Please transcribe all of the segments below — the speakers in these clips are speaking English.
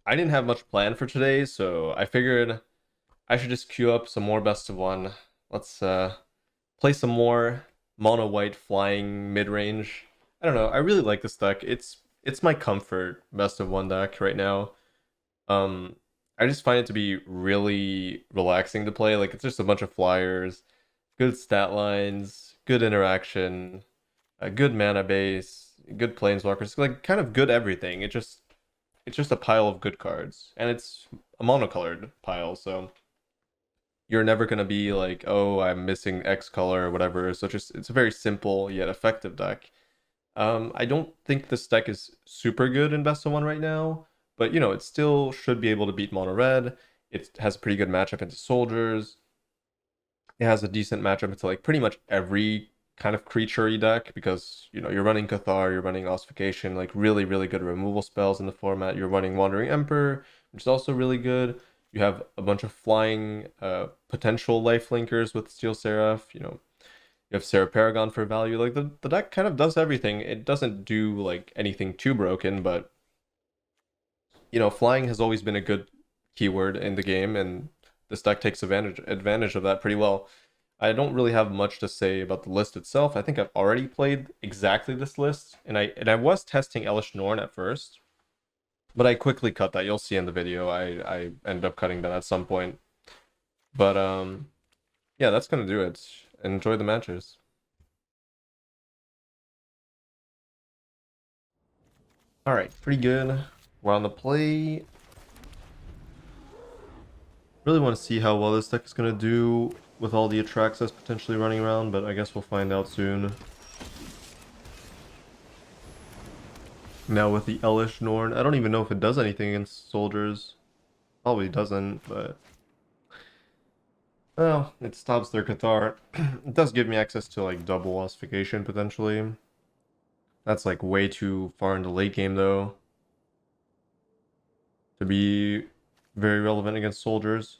I didn't have much planned for today, so I figured I should just queue up some more best of one. Let's play some more mono white flying mid-range. I don't know, I really like this deck. It's my comfort best of one deck right now. Um I just find it to be really relaxing to play. Like it's just a bunch of flyers, good stat lines, good interaction, a good mana base, good planeswalkers, like kind of good everything. It's just a pile of good cards, and it's a monocolored pile, so you're never gonna be like, oh, I'm missing X color or whatever. So it's a very simple yet effective deck. I don't think this deck is super good in best of one right now, but it still should be able to beat mono red. It has a pretty good matchup into soldiers. It has a decent matchup into like pretty much every kind of creature deck because you're running Cathar, you're running Ossification, like really, really good removal spells in the format. You're running Wandering Emperor, which is also really good. You have a bunch of flying potential life linkers with Steel Seraph, you have Sarah Paragon for value. Like the deck kind of does everything. It doesn't do like anything too broken, but flying has always been a good keyword in the game, and this deck takes advantage of that pretty well. I don't really have much to say about the list itself. I think I've already played exactly this list, and I was testing Elesh Norn at first, but I quickly cut that. You'll see in the video. I ended up cutting that at some point. But yeah, that's gonna do it. Enjoy the matches. All right, pretty good. We're on the play. Really want to see how well this deck is going to do with all the Atraxas potentially running around, but I guess we'll find out soon. Now with the Elesh Norn, I don't even know if it does anything against soldiers. Probably doesn't, but... Well, it stops their Cathar. It does give me access to like double ossification potentially. That's like way too far into late game though to be very relevant against soldiers.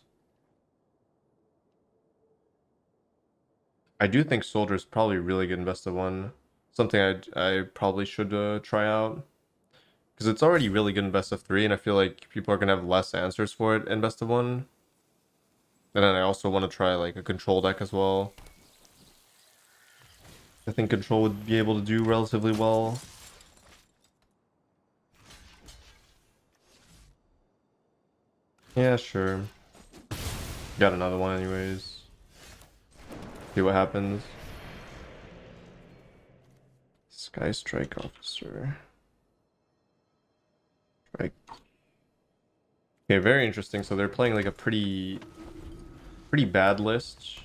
I do think Soldier is probably really good in best of one. Something I probably should try out because it's already really good in best of three, and I feel like people are gonna have less answers for it in best of one. And then I also want to try like a control deck as well. I think control would be able to do relatively well. Yeah, sure. Got another one anyways. See what happens. Sky Strike Officer. Strike. Okay, very interesting. So they're playing like a pretty bad list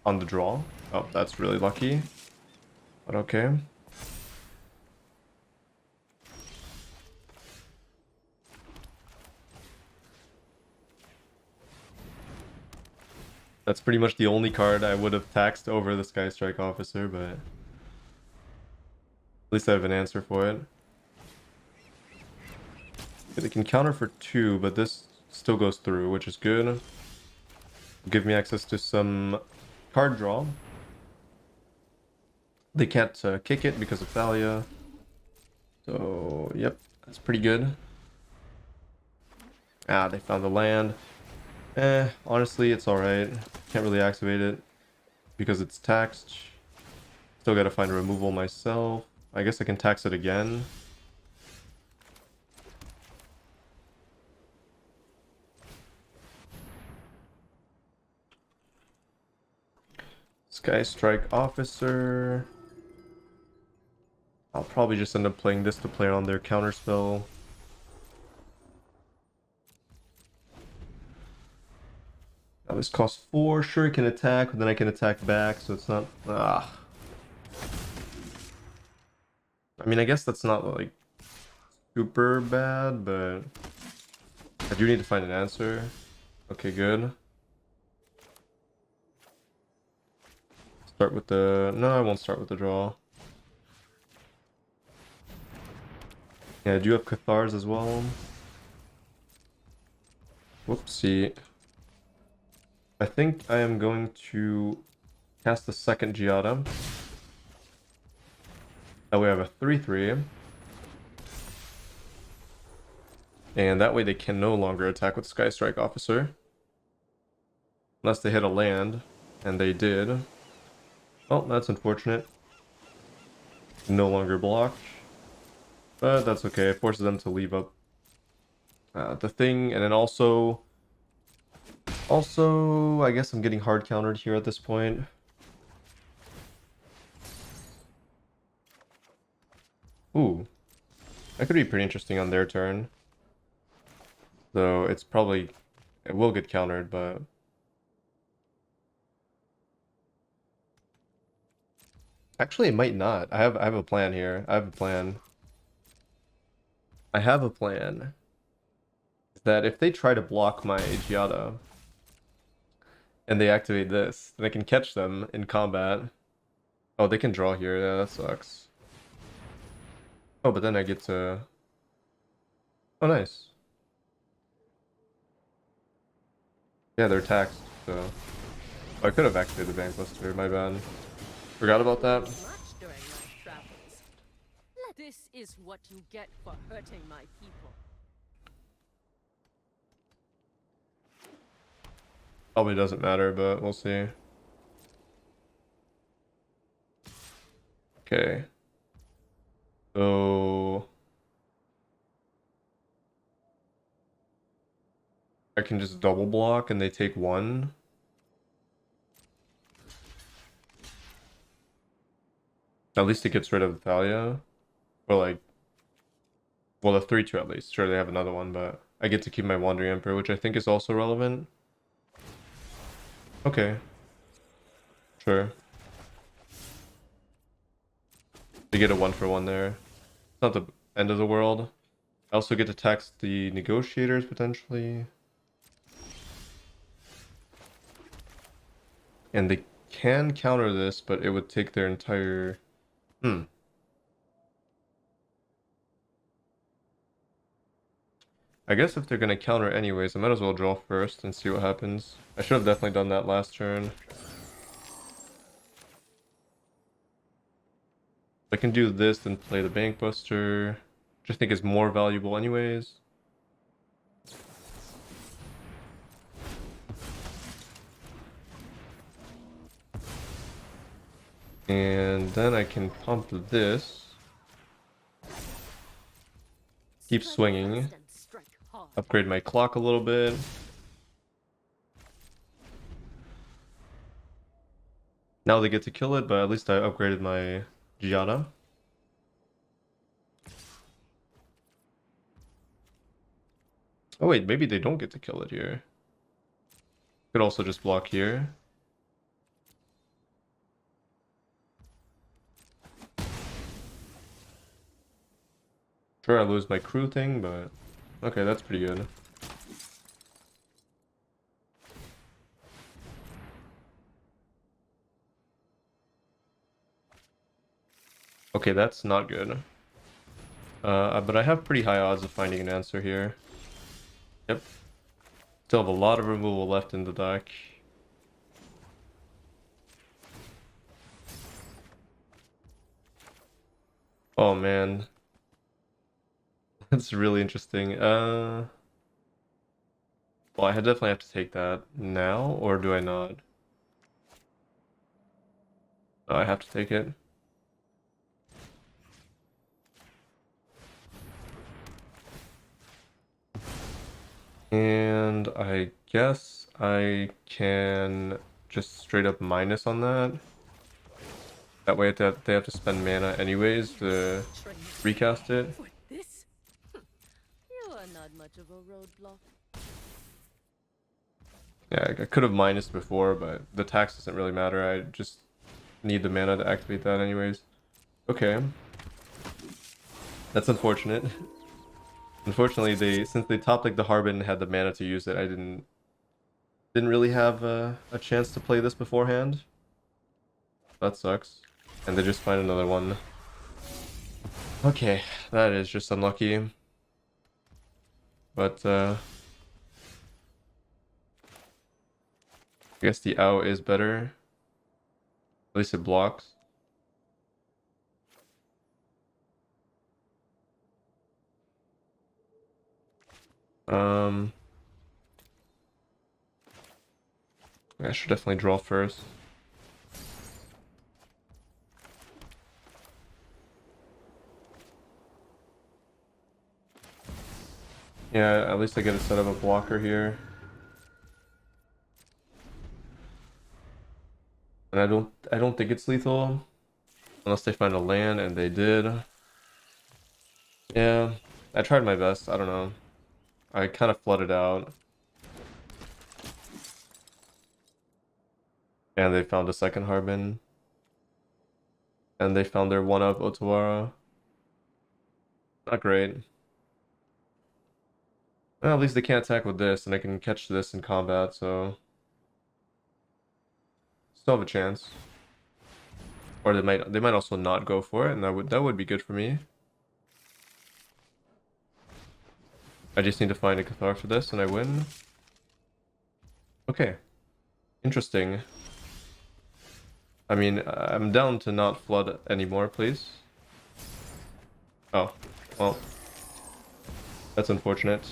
on the draw. Oh, that's really lucky. But okay. That's pretty much the only card I would have taxed over the Sky Strike Officer, but at least I have an answer for it. They can counter for 2, but this still goes through, which is good. Give me access to some card draw. They can't kick it because of Thalia. So, yep, that's pretty good. Ah, they found the land. Honestly, it's alright. Can't really activate it because it's taxed. Still gotta find a removal myself. I guess I can tax it again. Sky Strike Officer. I'll probably just end up playing this to play on their counterspell. Now this costs 4. Sure, it can attack, but then I can attack back, so it's not... Ah. I mean, I guess that's not, like, super bad, but... I do need to find an answer. Okay, good. Start with the... No, I won't start with the draw. Yeah, I do have Cathars as well. Whoopsie. I think I am going to cast the second Giada. Now we have a 3/3. And that way they can no longer attack with Sky Strike Officer. Unless they hit a land. And they did. Oh, that's unfortunate. No longer blocked. But that's okay. It forces them to leave up the thing. And then also... Also, I guess I'm getting hard countered here at this point. Ooh. That could be pretty interesting on their turn. Though it's probably... It will get countered, but... Actually, it might not. I have a plan here. I have a plan. I have a plan. That if they try to block my Giada and they activate this, then I can catch them in combat. Oh, they can draw here. Yeah, that sucks. Oh, but then I get to... Oh, nice. Yeah, they're taxed, so... Oh, I could have activated the Bank Buster, my bad. Forgot about that. This is what you get for hurting my people. Probably doesn't matter, but we'll see. Okay. So... I can just double block and they take one. At least it gets rid of Thalia. Or like... Well, the 3-2 at least. Sure, they have another one, but... I get to keep my Wandering Emperor, which I think is also relevant. Okay. Sure. You get a 1-for-1 there. It's not the end of the world. I also get to tax the Negotiators, potentially. And they can counter this, but it would take their entire... I guess if they're going to counter anyways, I might as well draw first and see what happens. I should have definitely done that last turn. I can do this, then play the Bank Buster, which I think is more valuable anyways. And then I can pump this. Keep swinging. Upgrade my clock a little bit. Now they get to kill it, but at least I upgraded my Giada. Oh wait, maybe they don't get to kill it here. Could also just block here. Sure, I lose my crew thing, but okay, that's pretty good. Okay, that's not good. But I have pretty high odds of finding an answer here. Yep. Still have a lot of removal left in the deck. Oh man. That's really interesting. Well, I definitely have to take that now, or do I not? No, I have to take it. And I guess I can just straight up minus on that. That way they have to spend mana anyways to recast it. For this? You are not much of a roadblock. Yeah, I could have minused before, but the tax doesn't really matter. I just need the mana to activate that anyways. Okay. That's unfortunate. Unfortunately, since they top like the Harbin and had the mana to use it, I didn't really have a chance to play this beforehand. That sucks. And they just find another one. Okay, that is just unlucky. But I guess the owl is better. At least it blocks. Um, I should definitely draw first. Yeah, at least I get a set of a blocker here. And I don't think it's lethal. Unless they find a land, and they did. Yeah, I tried my best. I don't know. I kind of flooded out. And they found a second Harbin. And they found their one-up Otawara. Not great. Well, at least they can't attack with this, and I can catch this in combat, so... Still have a chance. Or they might also not go for it, and that would be good for me. I just need to find a Cathar for this, and I win. Okay. Interesting. I mean, I'm down to not flood anymore, please. Oh, well. That's unfortunate.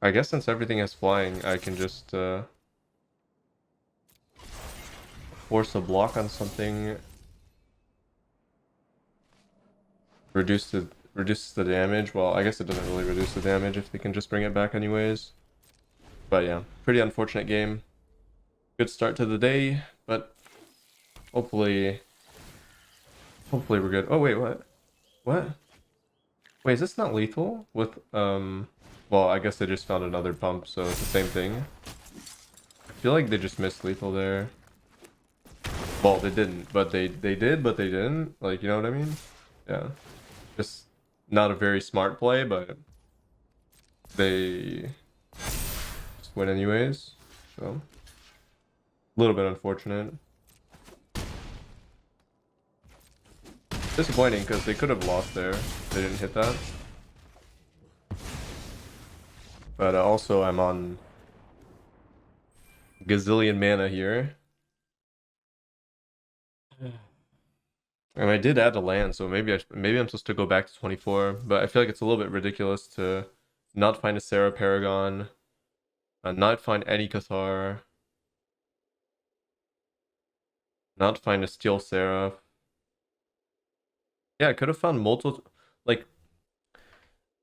I guess since everything is flying, I can just force a block on something. Reduces the damage. Well, I guess it doesn't really reduce the damage if they can just bring it back anyways. But yeah, pretty unfortunate game. Good start to the day, but hopefully we're good. Oh wait, what? What? Wait, is this not lethal? With well, I guess they just found another pump, so it's the same thing. I feel like they just missed lethal there. Well, they didn't, but they did, but they didn't. Like, you know what I mean? Yeah. Just not a very smart play, but they just win anyways. So a little bit unfortunate. Disappointing because they could have lost there. They didn't hit that. But also I'm on gazillion mana here. And I did add a land, so maybe I'm supposed to go back to 24, but I feel like it's a little bit ridiculous to not find a Sarah Paragon, not find any Cathar, not find a Steel Seraph. Yeah, I could have found multiple, like,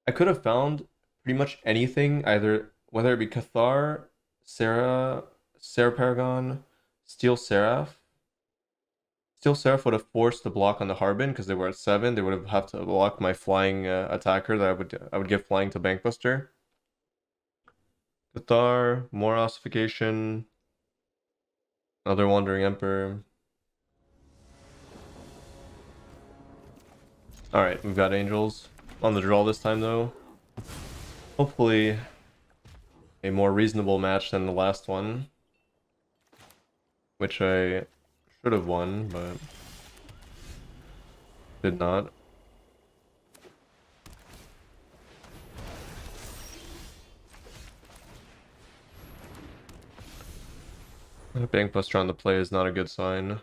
I could have found pretty much anything, either whether it be Cathar, Sarah Paragon, Steel Seraph. Steel Seraph would have forced the block on the Harbin because they were at 7. They would have to block my flying attacker that I would give flying to Bankbuster. Cathar, more ossification, another Wandering Emperor. Alright, we've got Angels on the draw this time though. Hopefully a more reasonable match than the last one, which I should have won, but did not. Bankbuster on the play is not a good sign.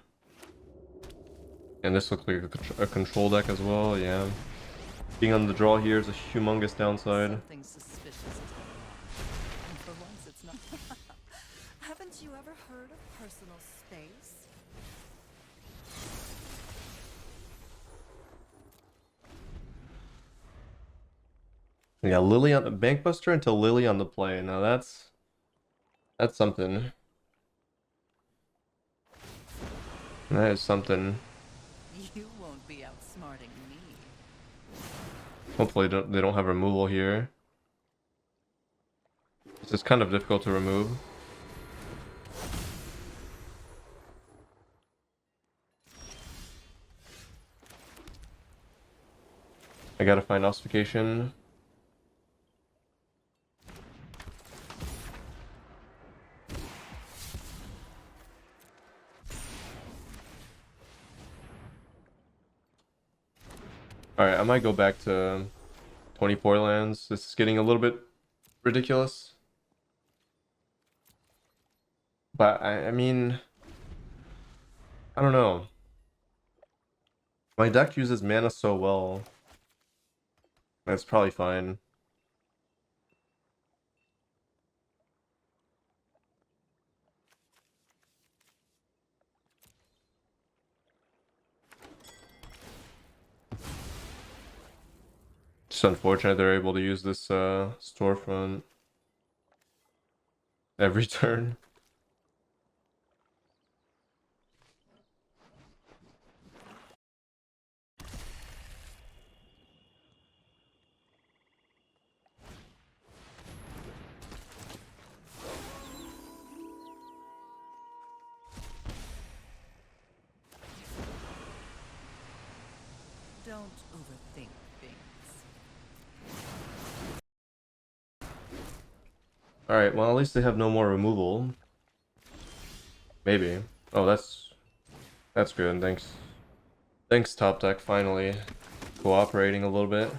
And this looks like a control deck as well, yeah. Being on the draw here is a humongous downside. Something suspicious is going on. And for once, it's not. Haven't you ever heard of personal space? Yeah, Lily on the Bankbuster until Lily on the play. Now that's something. That is something. You won't be outsmarting me. Hopefully they don't have removal here. This is kind of difficult to remove. I gotta find ossification. Alright, I might go back to 24 lands. This is getting a little bit ridiculous. But I mean, I don't know. My deck uses mana so well. That's probably fine. It's unfortunate they're able to use this storefront every turn. Don't overthink things. Alright, well at least they have no more removal. Maybe. Oh, that's good. Thanks. Thanks, top deck, finally cooperating a little bit.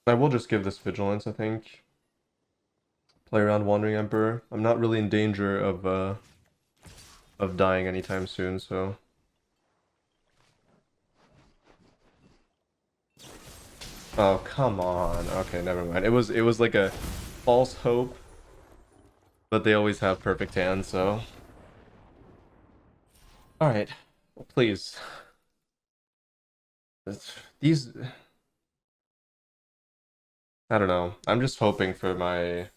I will just give this vigilance, I think. Play around Wandering Emperor. I'm not really in danger of dying anytime soon, so. Oh, come on. Okay, never mind. It was like a false hope, but they always have perfect hands, so. All right. Well, please. These I don't know. I'm just hoping for my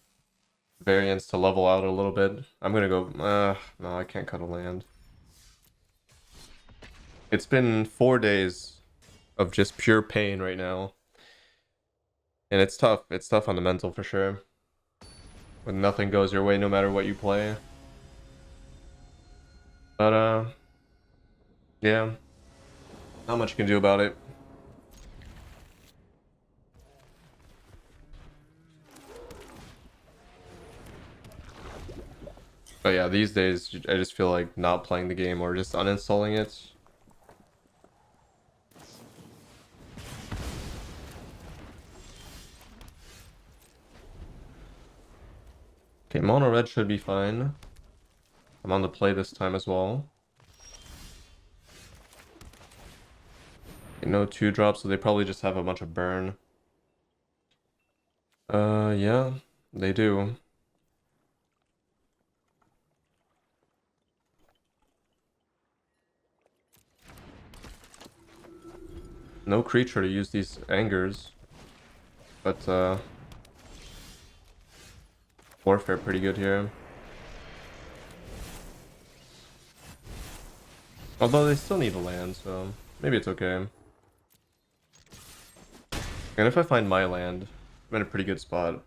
variants to level out a little bit. I'm gonna go no, I can't cut a land. It's been 4 days of just pure pain right now. And it's tough. It's tough on the mental for sure. When nothing goes your way no matter what you play. But yeah. Not much you can do about it. But yeah, these days I just feel like not playing the game or just uninstalling it. Okay, mono red should be fine. I'm on the play this time as well. Okay, no 2-drops, so they probably just have a bunch of burn. Yeah, they do. No creature to use these angers. But, warfare pretty good here. Although they still need a land, so maybe it's okay. And if I find my land, I'm in a pretty good spot.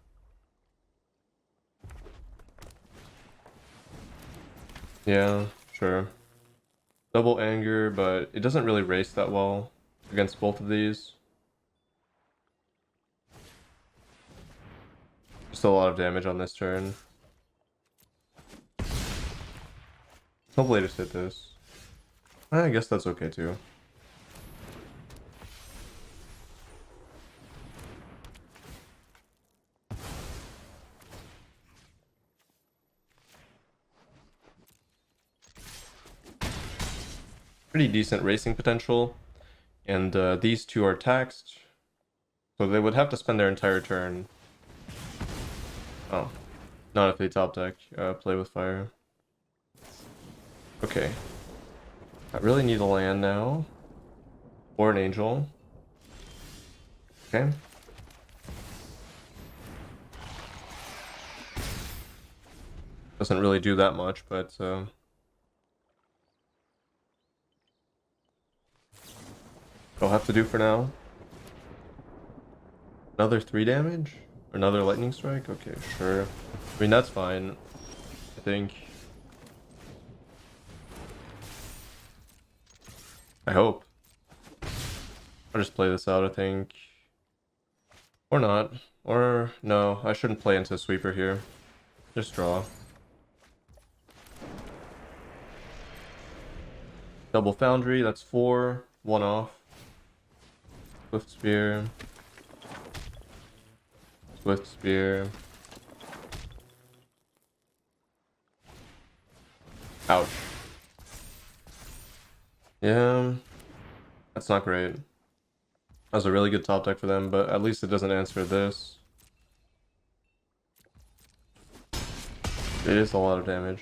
Yeah, sure. Double anger, but it doesn't really race that well against both of these. Just a lot of damage on this turn. Hopefully I just hit this. I guess that's okay too. Pretty decent racing potential. And these two are taxed. So they would have to spend their entire turn. Oh. Not if they top deck, play with fire. Okay. I really need a land now. Or an angel. Okay. Doesn't really do that much, but I'll have to do for now. Another 3 damage? Another lightning strike? Okay, sure. I mean, that's fine, I think. I hope. I'll just play this out, I think. Or not. Or, no, I shouldn't play into a sweeper here. Just draw. Double Foundry, that's 4. 1 off. Swift Spear. Swift Spear. Ouch. Yeah, that's not great. That was a really good top deck for them, but at least it doesn't answer this. It is a lot of damage.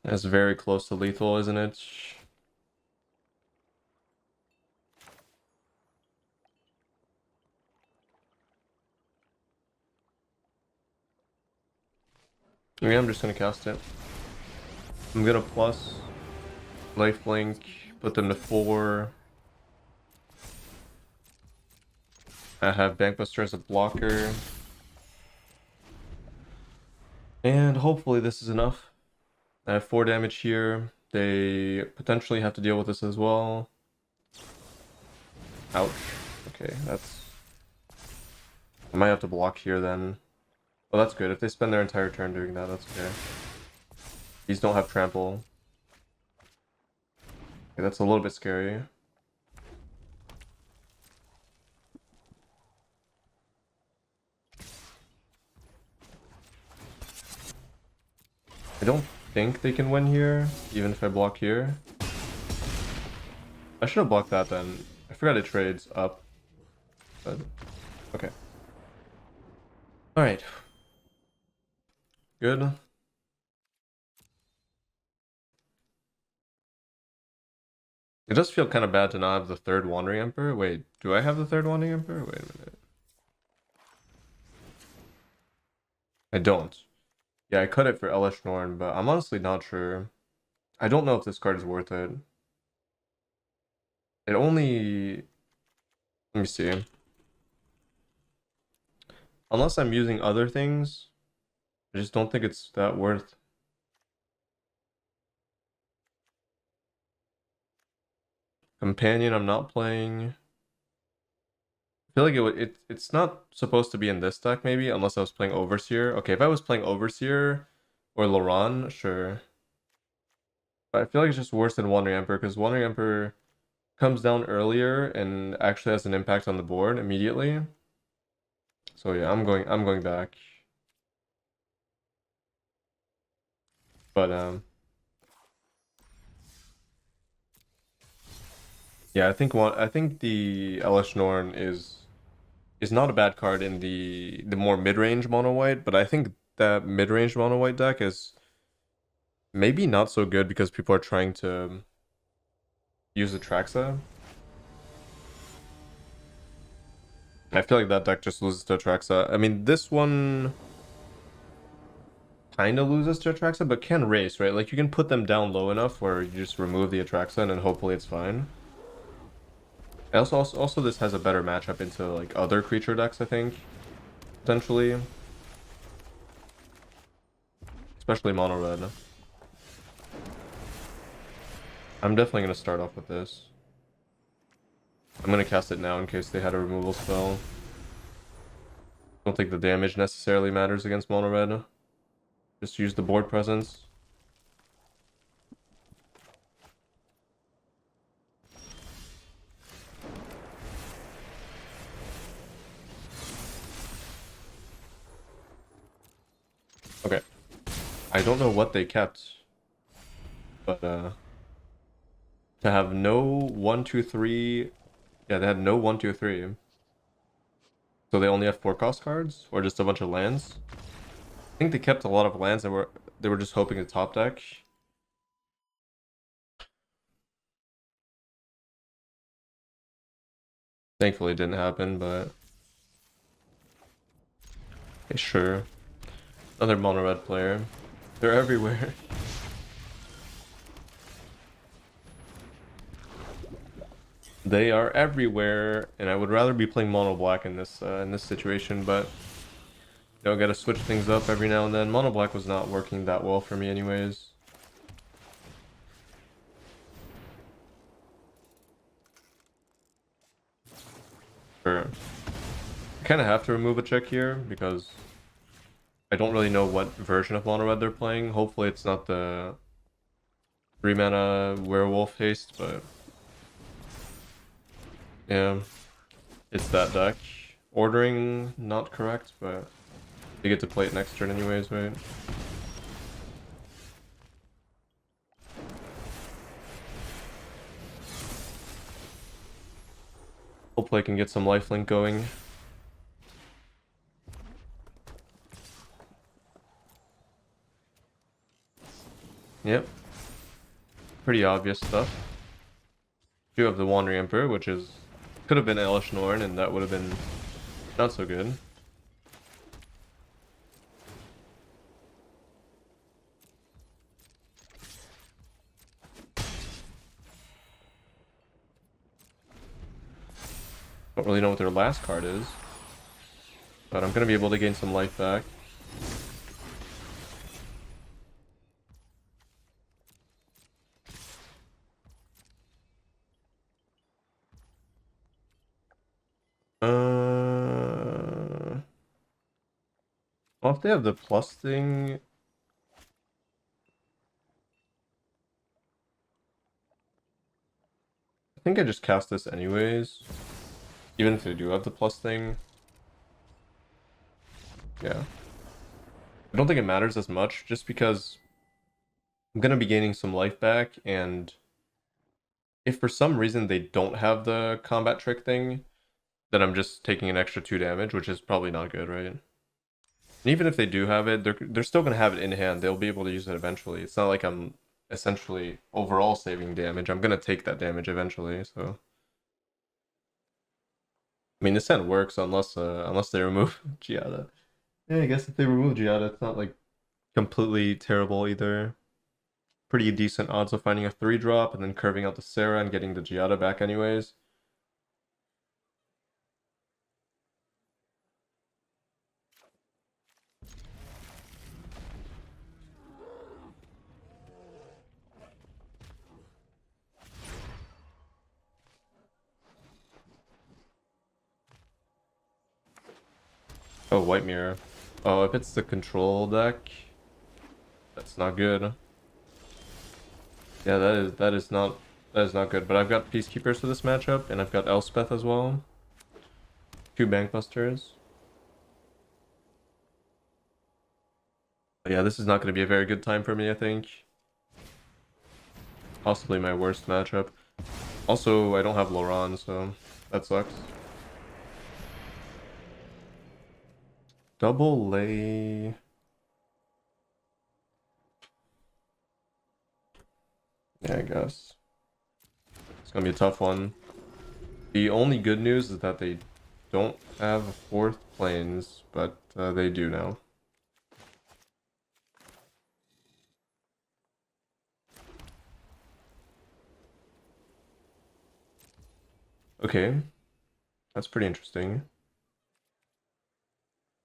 It's very close to lethal, isn't it? Yeah, I'm just gonna cast it. I'm gonna plus life blink, put them to 4. I have Bankbuster as a blocker. And hopefully this is enough. I have 4 damage here. They potentially have to deal with this as well. Ouch. Okay, that's... I might have to block here then. Well, that's good. If they spend their entire turn doing that, that's okay. These don't have trample. Okay, that's a little bit scary. I don't think they can win here, even if I block here. I should have blocked that then. I forgot it trades up. But okay. Alright. Good. It does feel kind of bad to not have the third Wandering Emperor. Wait, do I have the third Wandering Emperor? Wait a minute. I don't. Yeah, I cut it for Elesh Norn, but I'm honestly not sure. I don't know if this card is worth it. It only... Let me see. Unless I'm using other things, I just don't think it's that worth. Companion, I'm not playing. I feel like it's not supposed to be in this deck, maybe, unless I was playing Overseer. Okay, if I was playing Overseer or Laron, sure. But I feel like it's just worse than Wandering Emperor, because Wandering Emperor comes down earlier and actually has an impact on the board immediately. So yeah, I'm going back. But yeah, I think the Elesh Norn is not a bad card in the more mid-range mono white, but I think that mid-range mono white deck is maybe not so good because people are trying to use Atraxa. I feel like that deck just loses to Atraxa. I mean, this one kind of loses to Atraxa, but can race, right? Like, you can put them down low enough where you just remove the Atraxa and then hopefully it's fine. And also this has a better matchup into, like, other creature decks, I think. Potentially. Especially mono red. I'm definitely going to start off with this. I'm going to cast it now in case they had a removal spell. Don't think the damage necessarily matters against mono red. Just use the board presence. Okay. I don't know what they kept. But to have no 1, 2, 3. Yeah, they had no 1, 2, 3. So they only have 4 cost cards? Or just a bunch of lands? I think they kept a lot of lands that they were just hoping to top deck. Thankfully it didn't happen, but okay, sure. Another mono red player. They're everywhere. They are everywhere, and I would rather be playing mono black in this situation, but you know, gotta switch things up every now and then. Mono black was not working that well for me anyways. Sure. I kind of have to remove a check here because I don't really know what version of mono red they're playing. Hopefully it's not the 3 mana werewolf haste, but yeah, it's that deck. ordering not correct, but they get to play it next turn anyways, right? Hopefully I can get some lifelink going. Yep. Pretty obvious stuff. You have the Wandering Emperor, which is could have been Elesh Norn, and that would have been not so good. Don't really know what their last card is, but I'm gonna be able to gain some life back. Well, if they have the plus thing, I think I just cast this anyways. Even if they do have the plus thing. Yeah. I don't think it matters as much, just because I'm gonna be gaining some life back, and if for some reason they don't have the combat trick thing, then I'm just taking an extra 2 damage, which is probably not good, right? And even if they do have it, they're still gonna have it in hand. They'll be able to use it eventually. It's not like I'm essentially overall saving damage. I'm gonna take that damage eventually, so. I mean, the scent works unless they remove Giada. Yeah, I guess if they remove Giada, it's not like completely terrible either. Pretty decent odds of finding a 3-drop and then curving out the Sarah and getting the Giada back anyways. Oh, White Mirror. Oh, if it's the control deck, that's not good. Yeah, that is not good. But I've got Peacekeepers for this matchup, and I've got Elspeth as well. 2 Bankbusters. But yeah, this is not going to be a very good time for me, I think. Possibly my worst matchup. Also, I don't have Loran, so that sucks. Double lay. Yeah, I guess. It's gonna be a tough one. The only good news is that they don't have 4th planes, but they do now. Okay. That's pretty interesting.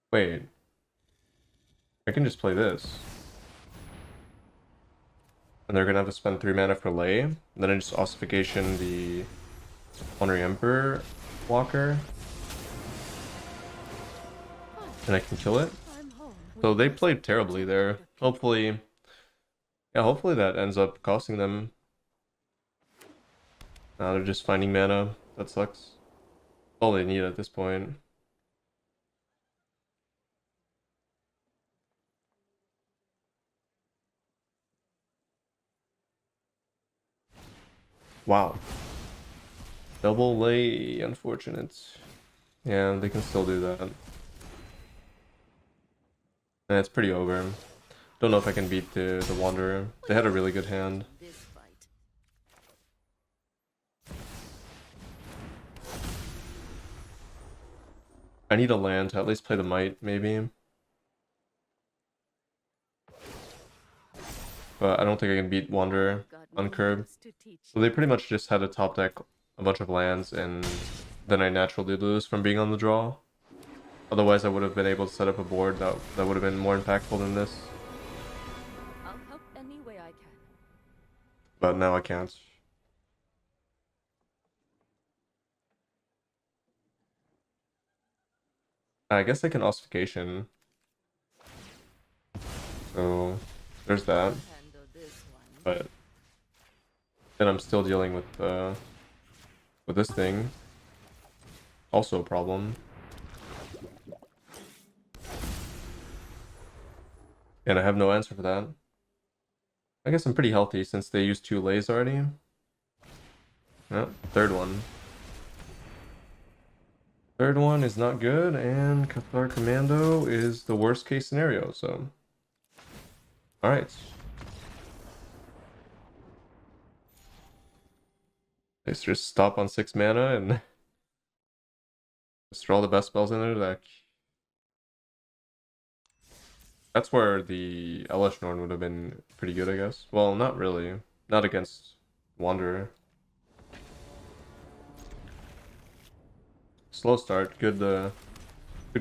Wait. I can just play this. And they're gonna have to spend 3 mana for lay. And then I just ossification the Honorary Emperor walker. And I can kill it. So they played terribly there. Hopefully, yeah, hopefully that ends up costing them. Now they're just finding mana. That sucks. All they need at this point. Wow. Double lay, unfortunate. Yeah, they can still do that. And it's pretty over. Don't know if I can beat the Wanderer. They had a really good hand. I need a land to at least play the Might, maybe. But I don't think I can beat Wanderer on curb. So they pretty much just had to top deck a bunch of lands, and then I naturally lose from being on the draw. Otherwise, I would have been able to set up a board that would have been more impactful than this. I'll help any way I can. But now I can't. I guess I can ossification. So there's that. Handle this one. But then I'm still dealing with this thing. Also a problem. And I have no answer for that. I guess I'm pretty healthy since they used 2 lays already. Oh, third one. Third one is not good, and Cathar Commando is the worst case scenario, so. Alright. Let's just stop on 6 mana and just throw all the best spells in their deck. That's where the Elesh Norn would have been pretty good, I guess. Well, not really. Not against Wanderer. Slow start, good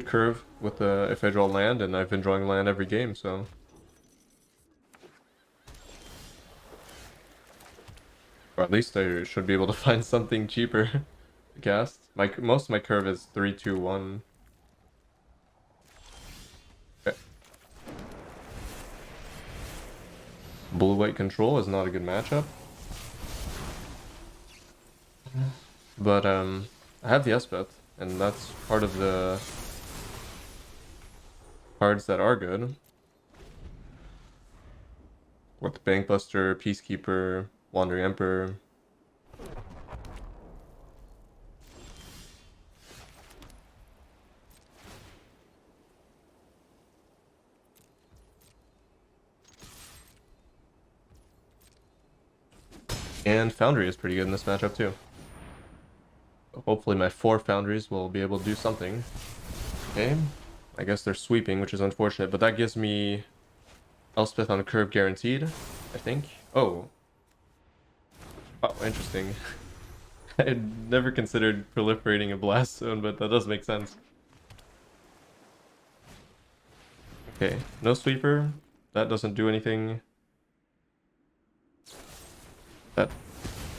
curve with if I draw land, and I've been drawing land every game, so. Or at least I should be able to find something cheaper to cast. Most of my curve is 3, 2, 1. Okay. Blue-white control is not a good matchup. But I have the Espeth, and that's part of the cards that are good. With Bankbuster, Peacekeeper, Wandering Emperor. And Foundry is pretty good in this matchup too. So hopefully my 4 Foundries will be able to do something. Okay, I guess they're sweeping, which is unfortunate, but that gives me Elspeth on curve guaranteed, I think. Oh, interesting. I had never considered proliferating a blast zone, but that does make sense. Okay, no sweeper. That doesn't do anything. That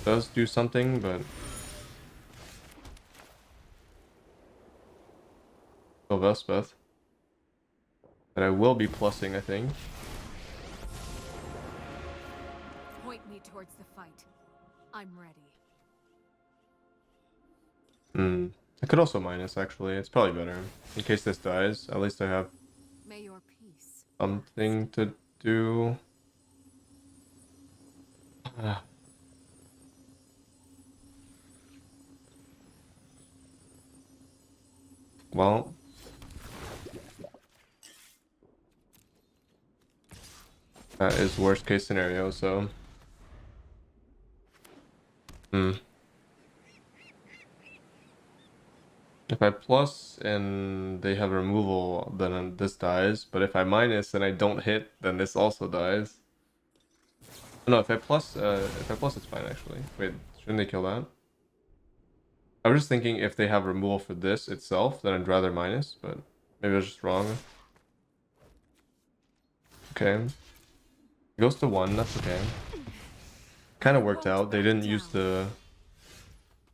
does do something, but still Elspeth. And I will be plussing, I think. Point me towards the fight. I'm ready. I could also minus, actually. It's probably better. In case this dies, at least I have May your peace. something to do. Well, that is worst case scenario, so. If I plus and they have removal, then this dies. But if I minus and I don't hit, then this also dies. No, if I plus, it's fine actually. Wait, shouldn't they kill that? I was just thinking if they have removal for this itself, then I'd rather minus, but maybe I was just wrong. Okay. It goes to 1, that's okay. Kind of worked out. They didn't use the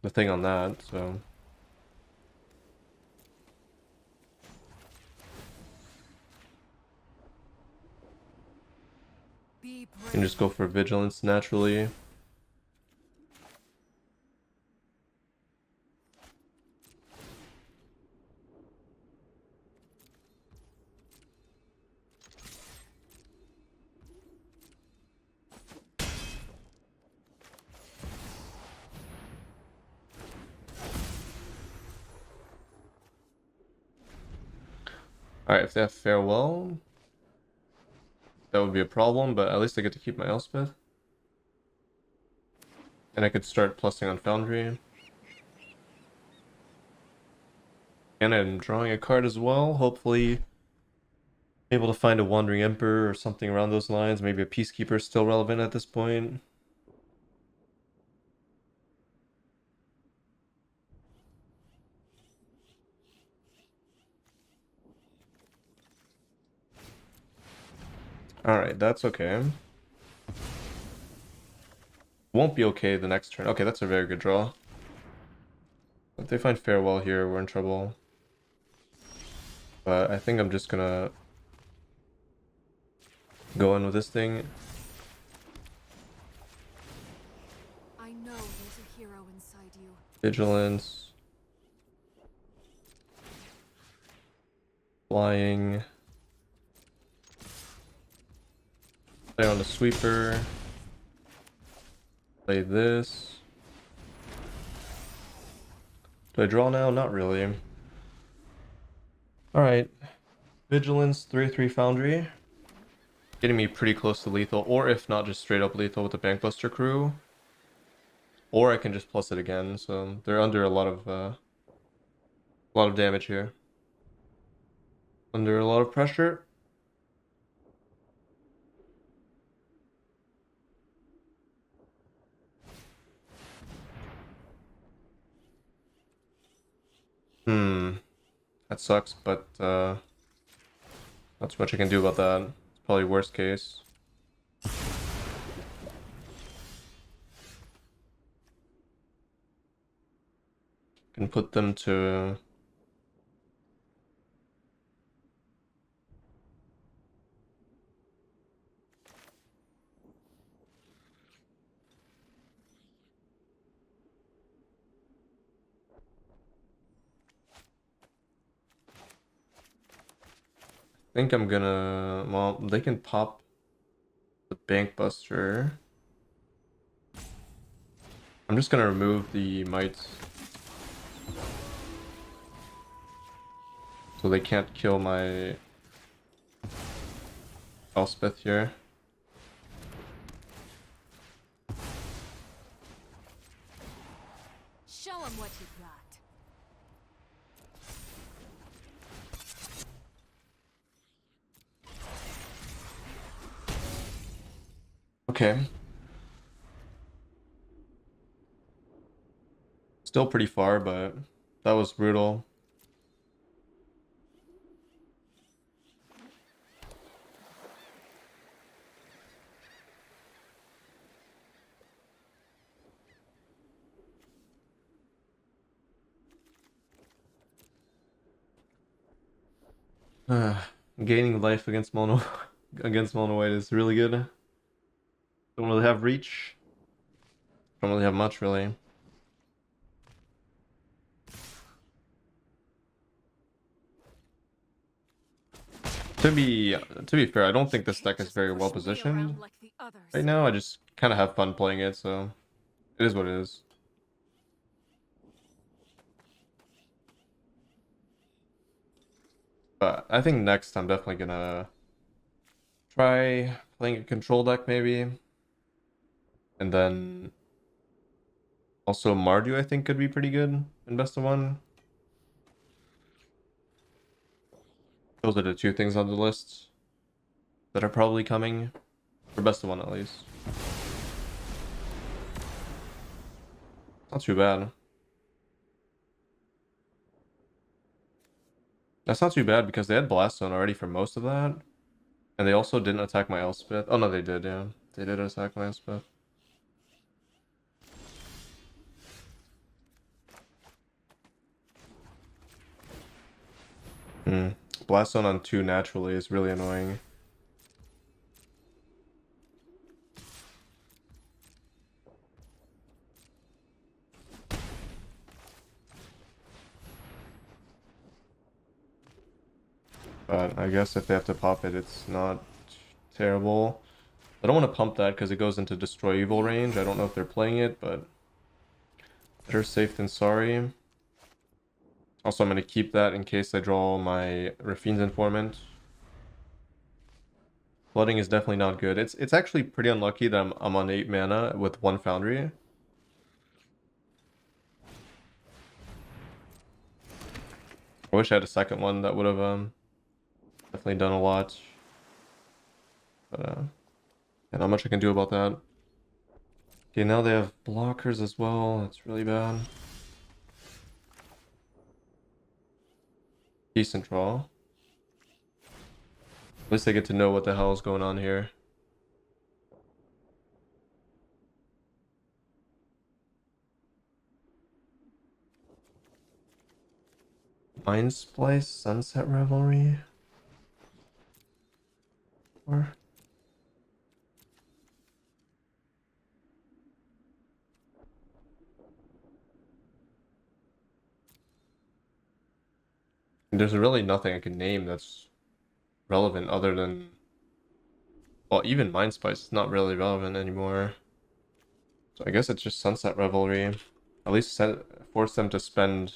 thing on that, so. Be You can just go for vigilance naturally. Alright, if they have farewell, that would be a problem, but at least I get to keep my Elspeth. And I could start plussing on Foundry. And I'm drawing a card as well, hopefully able to find a Wandering Emperor or something around those lines. Maybe a Peacekeeper is still relevant at this point. Alright, that's okay. Won't be okay the next turn. Okay, that's a very good draw. If they find Farewell here, we're in trouble. But I think I'm just gonna go in with this thing. I know there's a hero inside you. Vigilance. Flying. Play on the sweeper. Play this. Do I draw now? Not really. Alright. Vigilance, 3/3 Foundry. Getting me pretty close to lethal, or if not, just straight up lethal with the Bankbuster crew. Or I can just plus it again, so they're under a lot of damage here. Under a lot of pressure. That sucks, but not too much I can do about that. It's probably worst case. Can put them to... I think I'm gonna... Well, they can pop the Bankbuster. I'm just gonna remove the mites. So they can't kill my Elspeth here. Show him what you got. Okay. Still pretty far, but that was brutal. Gaining life against mono against mono white is really good. Don't really have reach. Don't really have much really. To be fair, I don't think this deck is very well positioned right now. I just kind of have fun playing it, so it is what it is. But I think next I'm definitely gonna try playing a control deck maybe. And then also Mardu I think could be pretty good in best of one. Those are the two things on the list that are probably coming. For best of one at least. Not too bad. That's not too bad because they had Blast Zone already for most of that. And they also didn't attack my Elspeth. Oh no, they did, yeah. They did attack my Elspeth. Blast Zone on 2 naturally is really annoying. But I guess if they have to pop it, it's not terrible. I don't want to pump that because it goes into Destroy Evil range. I don't know if they're playing it, but better safe than sorry. Also, I'm going to keep that in case I draw my Rafine's Informant. Flooding is definitely not good. It's actually pretty unlucky that I'm on 8 mana with 1 Foundry. I wish I had a second one that would have definitely done a lot. But yeah, not much I can do about that. Okay, now they have blockers as well. That's really bad. Decent draw. At least I get to know what the hell is going on here. Mind Splice, Sunset Revelry. Or there's really nothing I can name that's relevant other than Well, even Mind Spice is not really relevant anymore. So I guess it's just Sunset Revelry. At least force them to spend.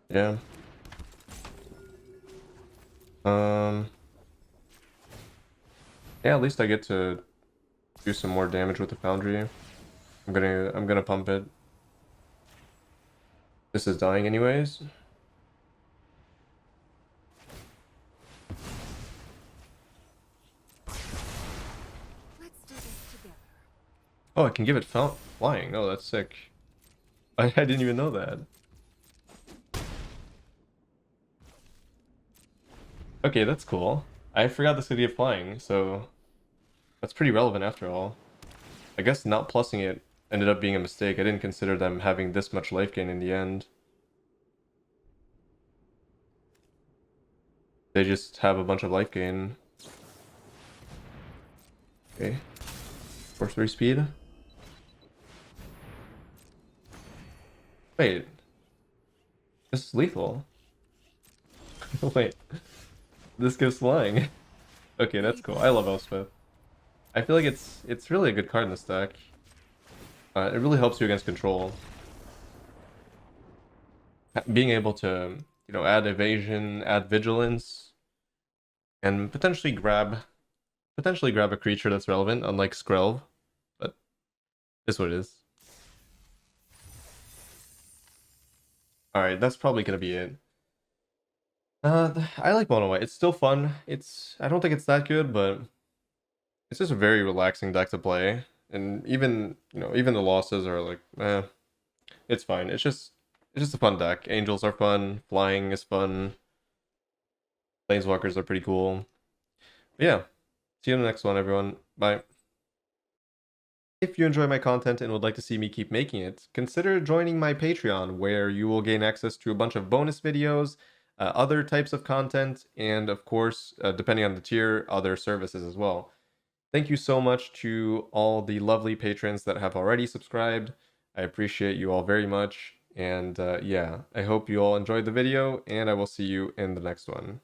Yeah. Um. Yeah, at least I get to do some more damage with the Foundry. I'm gonna pump it. This is dying anyways. Let's do this together. Oh, I can give it flying. Oh, that's sick. I didn't even know that. Okay, that's cool. I forgot this could give flying, so that's pretty relevant after all. I guess not plussing it ended up being a mistake. I didn't consider them having this much life gain in the end. They just have a bunch of life gain. Okay. Force 3 speed. Wait. This is lethal. Wait. This gives flying. Okay, that's cool. I love Elspeth. I feel like it's really a good card in this deck. It really helps you against control. Being able to, add evasion, add vigilance, and potentially grab a creature that's relevant, unlike Skrelv, but is what it is. Alright, that's probably gonna be it. I like Mono White. It's still fun. I don't think it's that good, but it's just a very relaxing deck to play. And even the losses are like, it's fine. It's just a fun deck. Angels are fun, flying is fun, Planeswalkers are pretty cool. But yeah, see you in the next one, everyone. Bye. If you enjoy my content and would like to see me keep making it, consider joining my Patreon, where you will gain access to a bunch of bonus videos, other types of content, and of course, depending on the tier, other services as well. Thank you so much to all the lovely patrons that have already subscribed. I appreciate you all very much. And yeah, I hope you all enjoyed the video, and I will see you in the next one.